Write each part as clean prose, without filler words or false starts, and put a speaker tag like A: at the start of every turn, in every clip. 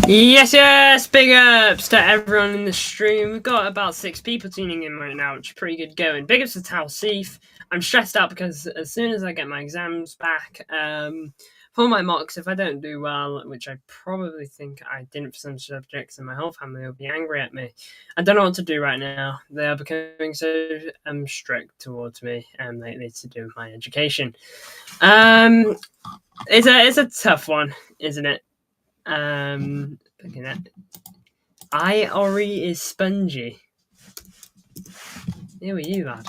A: Yes, big ups to everyone in the stream. We've got about 6 people tuning in right now, which is pretty good going. Big ups to Talsif. I'm stressed out because as soon as I get my exams back, for my mocks, if I don't do well, which I probably think I didn't for some subjects, and my whole family will be angry at me. I don't know what to do right now. They are becoming so strict towards me lately to do with my education. It's a tough one, isn't it? Looking at Ori is spongy. Who are you, lad?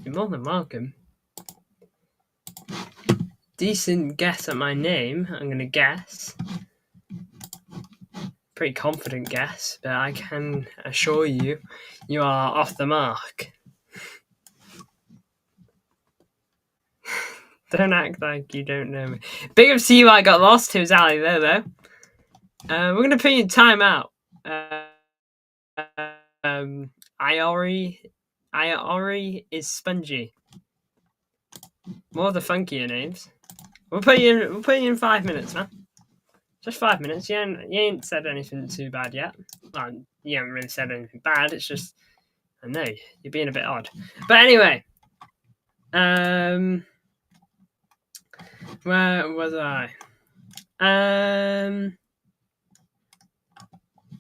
A: You're more than welcome. Decent guess at my name, I'm gonna guess. Pretty confident guess, but I can assure you, you are off the mark. Don't act like you don't know me. Big ups to you, I got lost. Who's Ali there, though? We're going to put you in timeout. Iori is spongy. More of the funkier names. We'll put you in 5 minutes, man. Just 5 minutes. You ain't said anything too bad yet. Well, you haven't really said anything bad. It's just, I know, you're being a bit odd. But anyway. Where was I?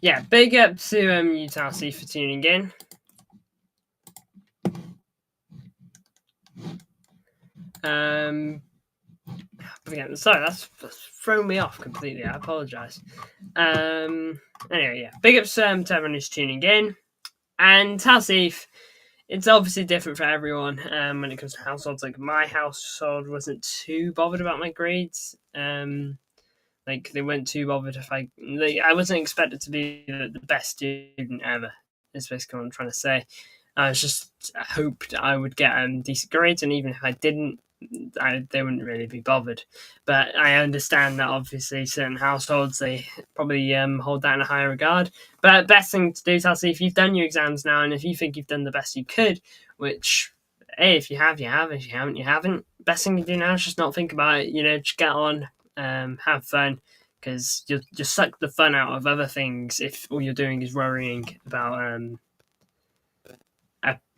A: Yeah, big up to you, Talsy, for tuning in. Sorry, that's thrown me off completely. I apologise. Anyway, yeah, big ups to everyone who's tuning in. And Talsif, it's obviously different for everyone when it comes to households. Like, my household wasn't too bothered about my grades. Like, they weren't too bothered if I wasn't expected to be the best student ever. Is basically what I'm trying to say. I was just hoped I would get decent grades, and even if I didn't, they wouldn't really be bothered. But I understand that obviously certain households, they probably hold that in a higher regard. But best thing to do, Talsy, if you've done your exams now, and if you think you've done the best you could, which, hey, if you have, you have. If you haven't, you haven't. Best thing to do now is just not think about it. Just get on, have fun, because you'll just suck the fun out of other things if all you're doing is worrying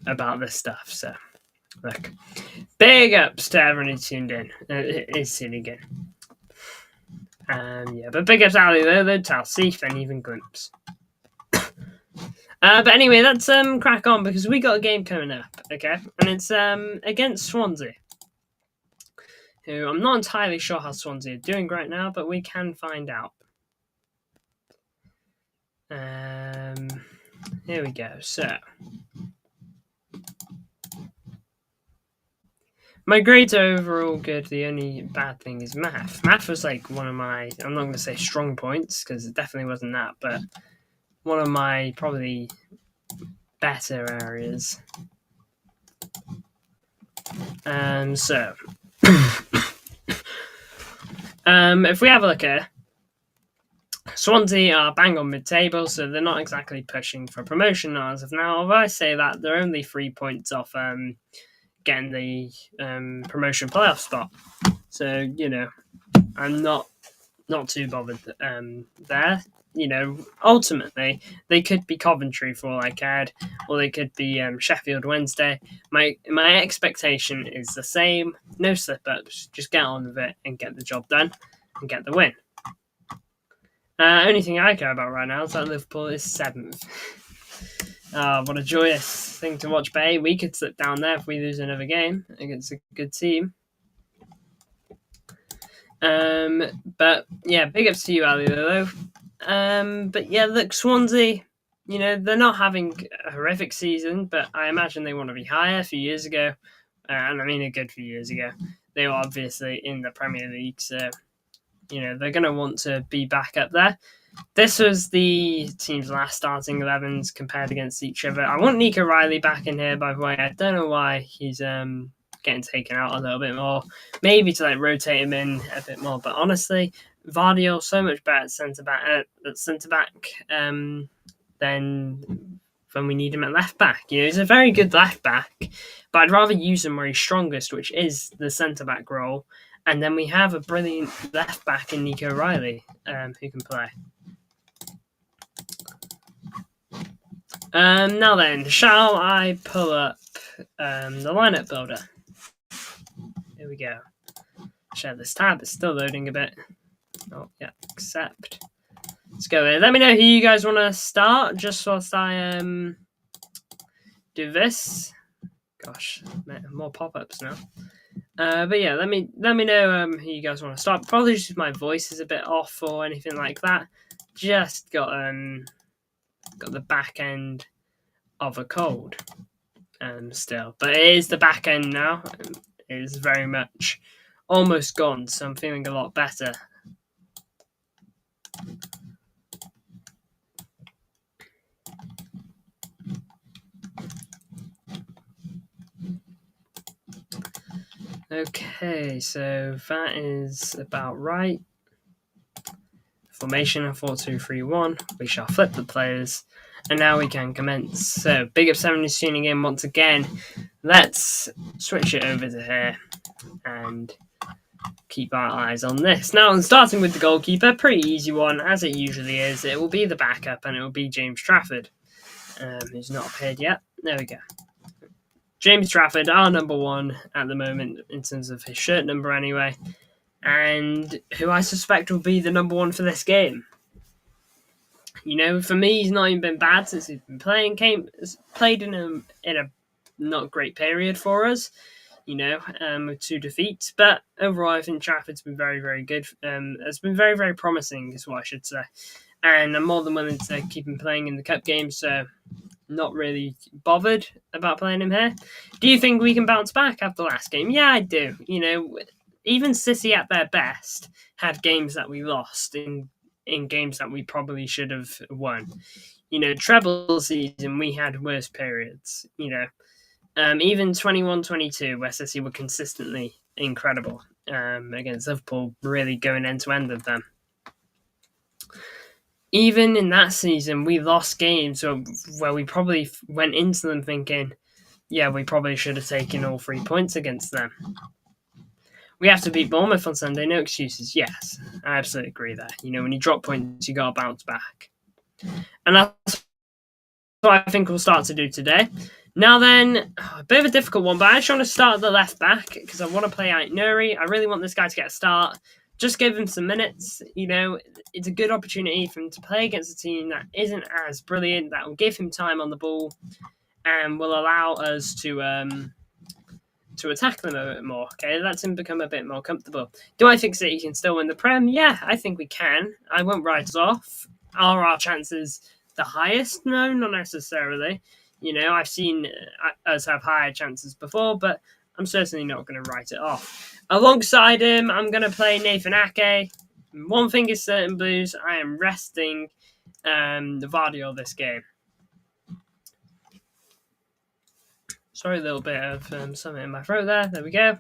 A: about this stuff. So, look, big ups to everyone who tuned in. Is tuning in. Yeah, but big ups Ali though, Talsif, and even Glimpse. But anyway, let's crack on, because we got a game coming up, okay? And it's against Swansea, who I'm not entirely sure how Swansea are doing right now, but we can find out. Here we go. So, my grades are overall good. The only bad thing is math. Math was like one of my, I'm not going to say strong points, because it definitely wasn't that, but one of my probably better areas. So, if we have a look at Swansea, are bang on mid-table, so they're not exactly pushing for promotion as of now. Although I say that, they're only 3 points off getting the promotion playoff spot. So, I'm not too bothered there. Ultimately, they could be Coventry for all I cared, or they could be Sheffield Wednesday. My expectation is the same. No slip-ups. Just get on with it and get the job done and get the win. Only thing I care about right now is that Liverpool is 7th. What a joyous thing to watch, Bay. We could slip down there if we lose another game against a good team. But yeah, big ups to you, Ali, though. But yeah, look, Swansea, they're not having a horrific season, but I imagine they want to be higher. A few years ago, and I mean a good few years ago, they were obviously in the Premier League, so they're going to want to be back up there. This was the team's last starting 11s compared against each other. I want Nico Riley back in here, by the way. I don't know why he's getting taken out a little bit more. Maybe to rotate him in a bit more. But honestly, Vardiol so much better at centre back than when we need him at left back. You know, he's a very good left back, but I'd rather use him where he's strongest, which is the centre back role. And then we have a brilliant left back in Nico Riley, who can play. Now then, shall I pull up the lineup builder? Here we go. Share this tab. It's still loading a bit. Oh, yeah, accept. Let's go there. Let me know who you guys want to start, just whilst I do this. Gosh, more pop-ups now. But yeah, let me know who you guys want to start. Probably just my voice is a bit off or anything like that. Just got the back end of a cold still, but it is the back end now. It is very much almost gone, so I'm feeling a lot better. Okay, so that is about right. Formation of 4-2-3-1. We shall flip the players, and now we can commence. So, Big Up 7 is tuning in once again. Let's switch it over to here and keep our eyes on this. Now, starting with the goalkeeper, pretty easy one, as it usually is. It will be the backup, and it will be James Trafford, who's not appeared yet. There we go. James Trafford, our number one at the moment, in terms of his shirt number anyway, and who I suspect will be the number one for this game. You know, for me, he's not even been bad since he's been playing. Played in a not great period for us, you know, with 2 defeats. But overall, I think Trafford's been very, very good. It's been very, very promising, is what I should say. And I'm more than willing to keep him playing in the cup game, so not really bothered about playing him here. Do you think we can bounce back after last game? Yeah, I do. You know, even City at their best had games that we lost in games that we probably should have won. You know, treble season, we had worse periods, you know. Even 21-22, where City were consistently incredible against Liverpool, really going end-to-end of them. Even in that season, we lost games where we probably went into them thinking, yeah, we probably should have taken all 3 points against them. We have to beat Bournemouth on Sunday, no excuses. Yes, I absolutely agree there. You know, when you drop points, you got to bounce back. And that's what I think we'll start to do today. Now then, a bit of a difficult one, but I actually want to start at the left back because I want to play Ait Nouri. I really want this guy to get a start. Just give him some minutes. You know, it's a good opportunity for him to play against a team that isn't as brilliant, that will give him time on the ball and will allow us to attack them a bit more. Okay, let him become a bit more comfortable. Do I think City can still win the Prem? Yeah, I think we can. I won't write us off. Are our chances the highest? No, not necessarily. You know, I've seen us have higher chances before, but I'm certainly not going to write it off. Alongside him, I'm going to play Nathan Ake. One thing is certain, Blues, I am resting Vardy this game. Sorry, a little bit of something in my throat there. There we go.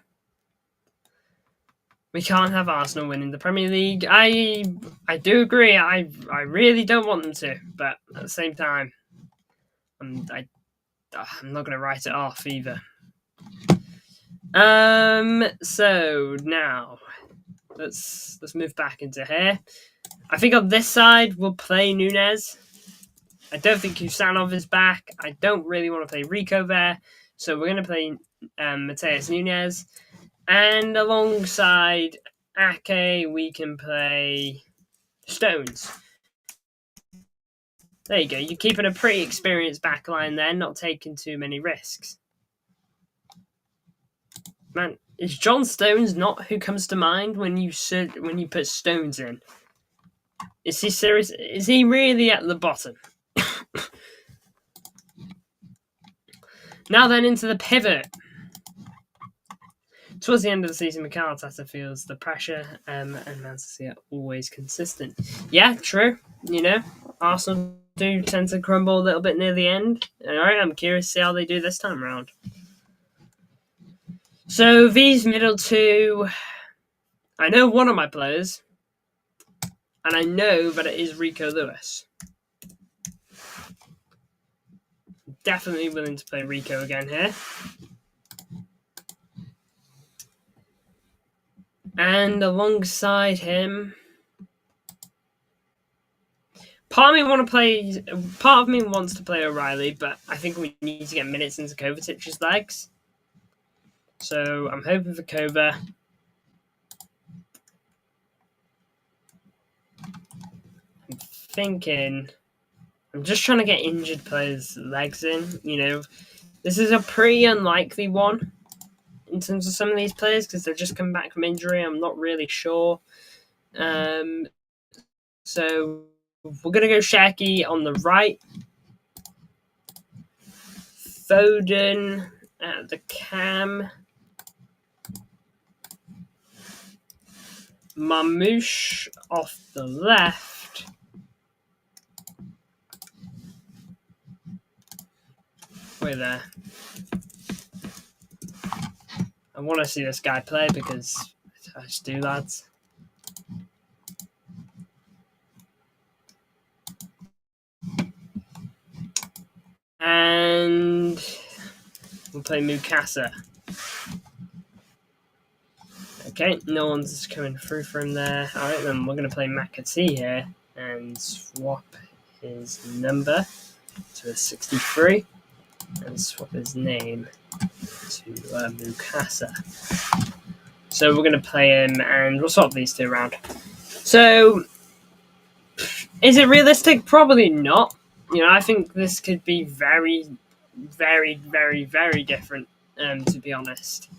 A: We can't have Arsenal winning the Premier League. I do agree. I really don't want them to, but at the same time, I'm not going to write it off either. So now let's move back into here. I think on this side we'll play Nunez. I don't think Kusanov is back. I don't really want to play Rico there, so we're going to play Mateus Nunes. And alongside Ake, we can play Stones. There you go. You're keeping a pretty experienced backline there, not taking too many risks. Man, is John Stones not who comes to mind when you put Stones in? Is he serious? Is he really at the bottom? Now then, into the pivot. Towards the end of the season, Mikel Arteta feels the pressure, and Man City are always consistent. Yeah, true. You know, Arsenal do tend to crumble a little bit near the end. All right, I'm curious to see how they do this time around. So these middle two, I know one of my players, and I know that it is Rico Lewis. definitely willing to play Rico again here. And alongside him, part of me wants to play O'Reilly, but I think we need to get minutes into Kovacic's legs. So I'm hoping for Kova. I'm just trying to get injured players' legs in. This is a pretty unlikely one in terms of some of these players because they're just coming back from injury. I'm not really sure. So we're going to go Shaki on the right. Foden at the cam. Mamouche off the left. Wait there. I want to see this guy play because I just do, lads. And we'll play Mukasa. Okay, no one's coming through from there. Alright, then we're going to play McAtee here and swap his number to a 63 and swap his name to Mukasa. So we're going to play him and we'll swap these two around. So, is it realistic? Probably not. I think this could be very, very, very, very different, to be honest.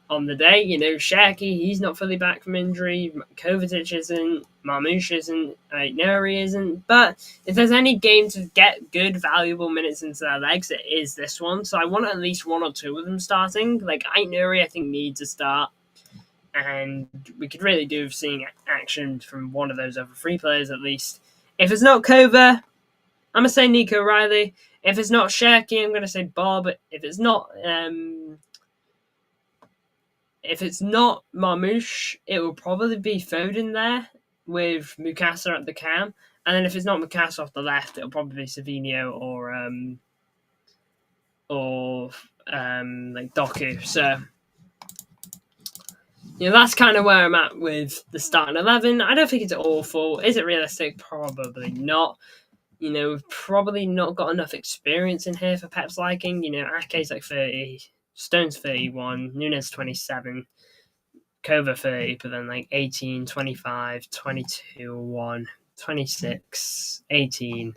A: On the day, Shaki, he's not fully back from injury. Kovacic isn't. Marmouche isn't. Nuri isn't. But if there's any game to get good, valuable minutes into their legs, it is this one. So I want at least one or two of them starting. Like, Nuri, I think, needs a start. And we could really do with seeing action from one of those other three players at least. If it's not Kova, I'm going to say Nico Riley. If it's not Shaki, I'm going to say Bob. If it's not Marmouche, it will probably be Foden there with Mukasa at the cam. And then if it's not Mukasa off the left, it'll probably be Savinho or like Doku. So, that's kind of where I'm at with the starting 11. I don't think it's awful. Is it realistic? Probably not. We've probably not got enough experience in here for Pep's liking. Ake's like 30, Stone's 31, Nunes 27, Kova 30, but then like 18, 25, 22, 1, 26, 18,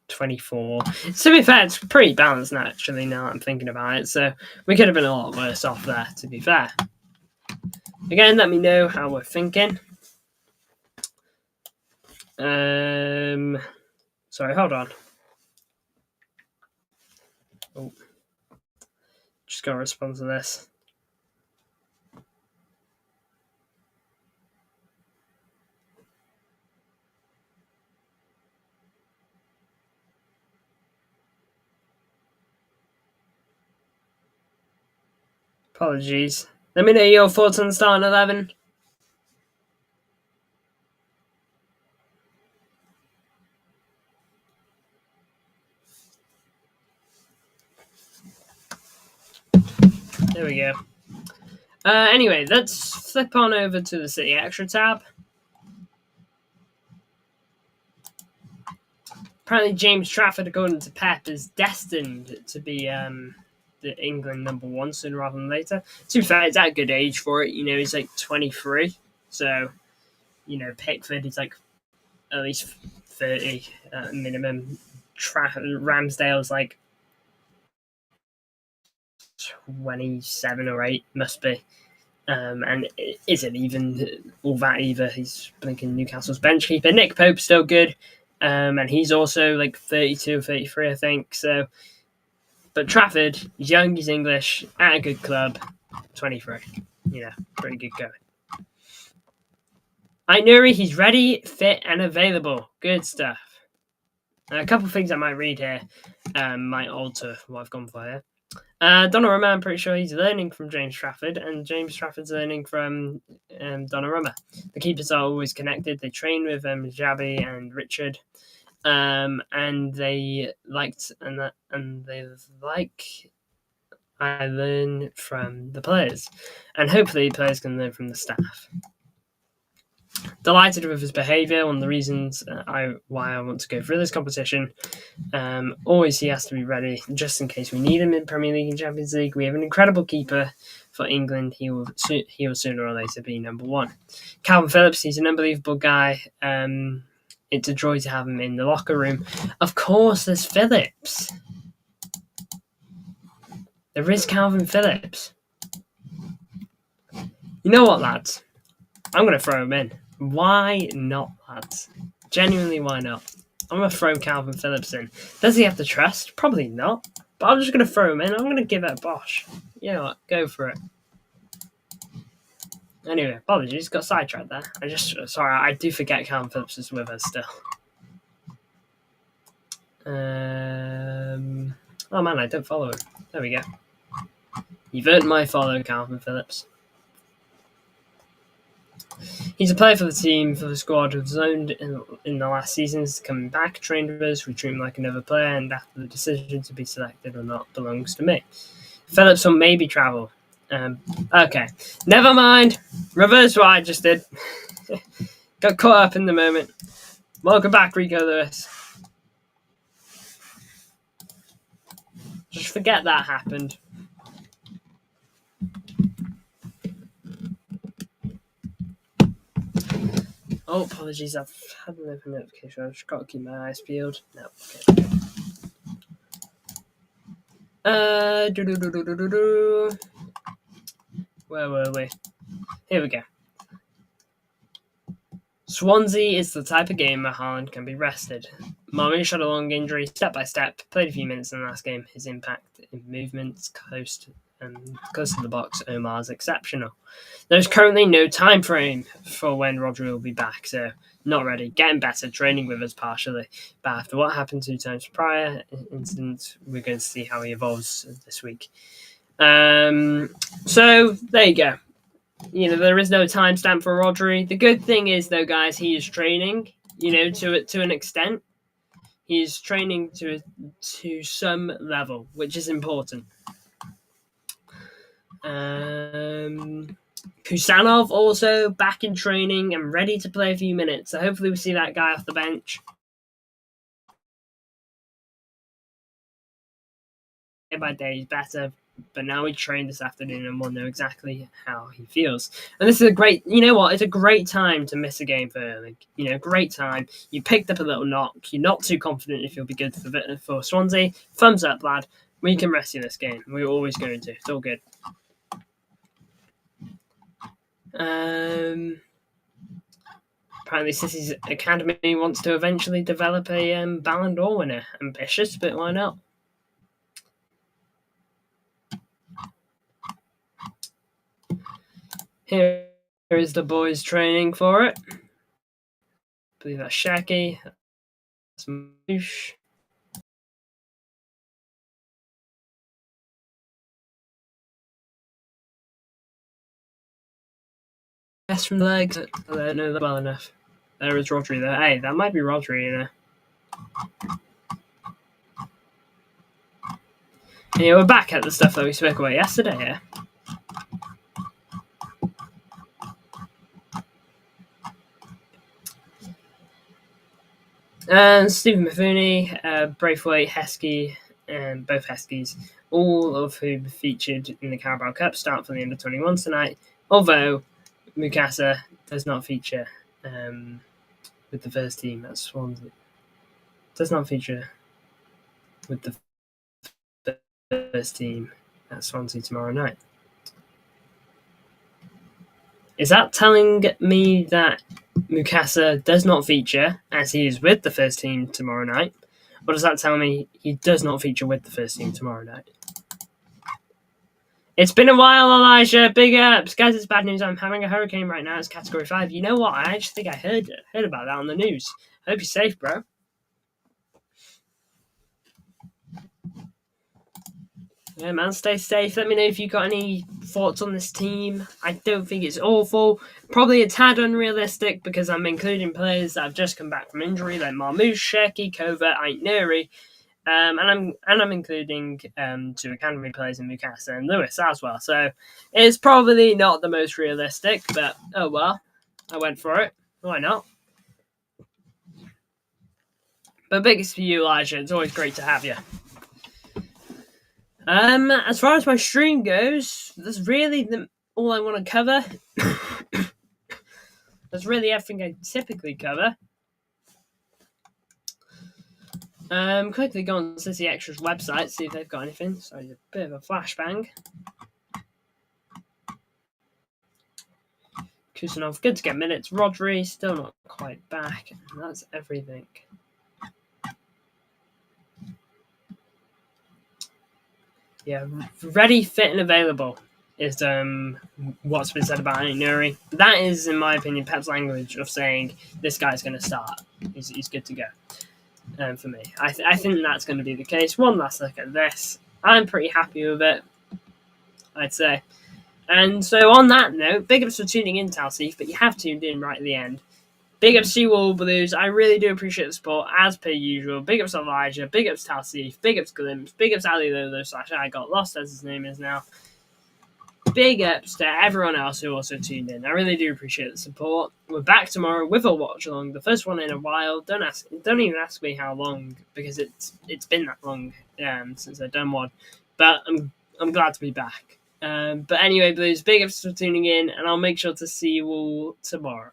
A: 24. To be fair, it's pretty balanced naturally now that I'm thinking about it. So we could have been a lot worse off there, to be fair. Again, let me know how we're thinking. Sorry, hold on. Oh, just gotta respond to this. Apologies. Let me know your thoughts on the starting 11. There we go. Anyway, let's flip on over to the City Extra tab. Apparently, James Trafford, according to Pep, is destined to be the England number one sooner rather than later. To be fair, it's at a good age for it. He's like 23. So, Pickford is like at least 30 minimum. Ramsdale's like 27 or 8, must be. And it isn't even all that either. He's blinking Newcastle's bench keeper. Nick Pope's still good. And he's also like 32, 33, I think. So, but Trafford, he's young, he's English, at a good club, 23. Pretty good going. Nuri, he's ready, fit, and available. Good stuff. A couple of things I might read here might alter what I've gone for here. Donnarumma, I'm pretty sure he's learning from James Trafford, and James Trafford's learning from Donnarumma. The keepers are always connected. They train with Xabi and Richard. and they liked I learn from the players, and hopefully players can learn from the staff. Delighted with his behaviour. One of the reasons why I want to go through this competition. Always he has to be ready just in case we need him in Premier League and Champions League. We have an incredible keeper for England. He will sooner or later be number one. Calvin Phillips, he's an unbelievable guy. It's a joy to have him in the locker room. Of course, there's Phillips. There is Calvin Phillips. You know what, lads? I'm going to throw him in. Why not, lads? Genuinely, why not? I'm going to throw Calvin Phillips in. Does he have the trust? Probably not. But I'm just going to throw him in. I'm going to give it a bosh. You know what? Go for it. Anyway, apologies. Got sidetracked there. I do forget Calvin Phillips is with us still. Oh man, I don't follow him. There we go. You've earned my follow, Calvin Phillips. He's a player for the team, for the squad, who's zoned in the last seasons, coming back, trained with us, we treat him like another player, and after the decision to be selected or not belongs to me. Phillips will maybe travel. Okay, never mind. Reverse what I just did. Got caught up in the moment. Welcome back, Rico Lewis. Just forget that happened. Oh, apologies, I've had an open notification. I've just got to keep my eyes peeled. No, okay. Where were we? Here we go. Swansea is the type of game where Haaland can be rested. Moody shot a long injury, step by step, played a few minutes in the last game. His impact in movements close to the box, Omar's exceptional. There's currently no time frame for when Rodri will be back, so not ready. Getting better, training with us partially. But after what happened 2 times prior incident, we're going to see how he evolves this week. So there you go. You know, there is no timestamp for Rodri. The good thing is, though, guys, he is training. You know, to an extent, he's training to some level, which is important. Kusanov also back in training and ready to play a few minutes. So hopefully we see that guy off the bench. Day by day he's better, but now we trained this afternoon and we'll know exactly how he feels. And this is a great, you know what, it's a great time to miss a game for Erling. You know, great time. You picked up a little knock. You're not too confident if you'll be good for Swansea. Thumbs up, lad. We can rest you this game. We're always going to. It's all good. Apparently City's academy wants to eventually develop a Ballon d'Or winner. Ambitious, but why not? Here is the boys training for it. I believe that's Shaki. That's Moosh. Yes, from the legs. I don't know that well enough. There is Rodri there. Hey, that might be Rodri, you know. And yeah, we're back at the stuff that we spoke about yesterday here. And Stephen Mifune, Braithwaite, Heskey, and both Heskies, all of whom featured in the Carabao Cup, start for the under-21s tonight. Although Mukasa does not feature with the first team at Swansea. Does not feature with the first team at Swansea tomorrow night. Is that telling me that Mukasa does not feature as he is with the first team tomorrow night? Or does that tell me he does not feature with the first team tomorrow night? It's been a while, Elijah. Big ups. Guys, it's bad news. I'm having a hurricane right now. It's category 5. You know what? I actually think I heard about that on the news. I hope you're safe, bro. Yeah, man, stay safe. Let me know if you got any thoughts on this team. I don't think it's awful. Probably a tad unrealistic because I'm including players that have just come back from injury, like Marmoush, Sheki, Kova, Aitnuri. And I'm including 2 academy players in Newcastle and Lewis as well. So it's probably not the most realistic, but oh well. I went for it. Why not? But biggest for you, Elijah. It's always great to have you. As far as my stream goes, that's really all I want to cover. That's really everything I typically cover. Quickly go on City Extra's website, see if they've got anything. Sorry, a bit of a flashbang. Kusanov, good to get minutes. Rodri, still not quite back. And that's everything. Yeah, ready, fit, and available is what's been said about Nuri. That is, in my opinion, Pep's language of saying this guy's going to start. He's good to go. For me, I think that's going to be the case. One last look at this. I'm pretty happy with it, I'd say. And so on that note, big ups for tuning in, Talsif, but you have tuned in right at the end. Big ups to you all, Blues. I really do appreciate the support, as per usual. Big ups to Elijah, big ups to Talsif, big ups Glimpse, big ups to Ali Lolo / I got lost as his name is now. Big ups to everyone else who also tuned in. I really do appreciate the support. We're back tomorrow with a watch along, the first one in a while. Don't even ask me how long, because it's been that long since I've done one. But I'm glad to be back. But anyway, Blues, big ups for tuning in, and I'll make sure to see you all tomorrow.